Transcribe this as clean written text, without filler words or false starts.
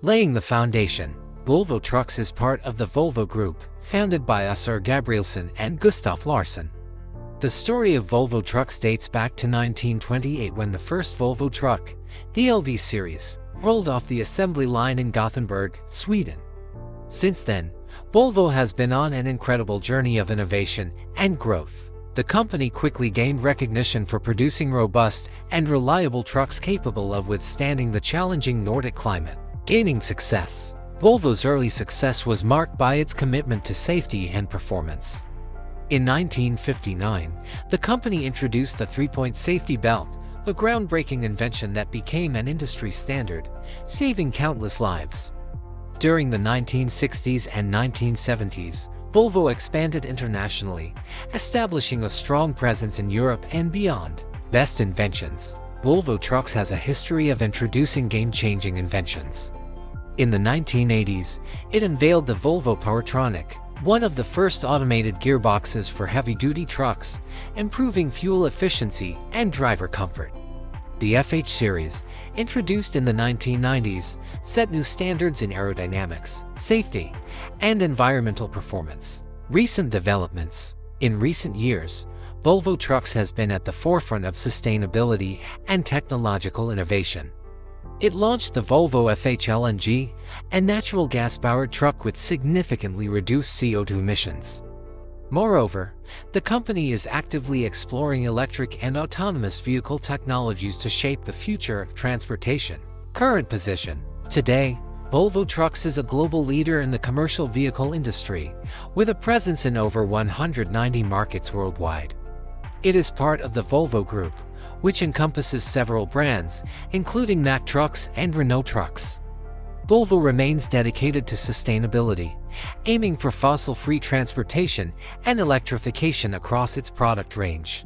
Laying the foundation, Volvo Trucks is part of the Volvo Group, founded by Assar Gabrielsson and Gustaf Larson. The story of Volvo Trucks dates back to 1928 when the first Volvo truck, the LV series, rolled off the assembly line in Gothenburg, Sweden. Since then, Volvo has been on an incredible journey of innovation and growth. The company quickly gained recognition for producing robust and reliable trucks capable of withstanding the challenging Nordic climate. Gaining success, Volvo's early success was marked by its commitment to safety and performance. In 1959, the company introduced the 3-point safety belt, a groundbreaking invention that became an industry standard, saving countless lives. During the 1960s and 1970s, Volvo expanded internationally, establishing a strong presence in Europe and beyond. Best inventions. Volvo Trucks has a history of introducing game-changing inventions. In the 1980s, it unveiled the Volvo Powertronic, one of the first automated gearboxes for heavy-duty trucks, improving fuel efficiency and driver comfort. The FH series, introduced in the 1990s, set new standards in aerodynamics, safety, and environmental performance. Recent developments. In recent years, Volvo Trucks has been at the forefront of sustainability and technological innovation. It launched the Volvo FH LNG, a natural gas-powered truck with significantly reduced CO2 emissions. Moreover, the company is actively exploring electric and autonomous vehicle technologies to shape the future of transportation. Current position. Today, Volvo Trucks is a global leader in the commercial vehicle industry, with a presence in over 190 markets worldwide. It is part of the Volvo Group, which encompasses several brands, including Mack Trucks and Renault Trucks. Volvo remains dedicated to sustainability, aiming for fossil-free transportation and electrification across its product range.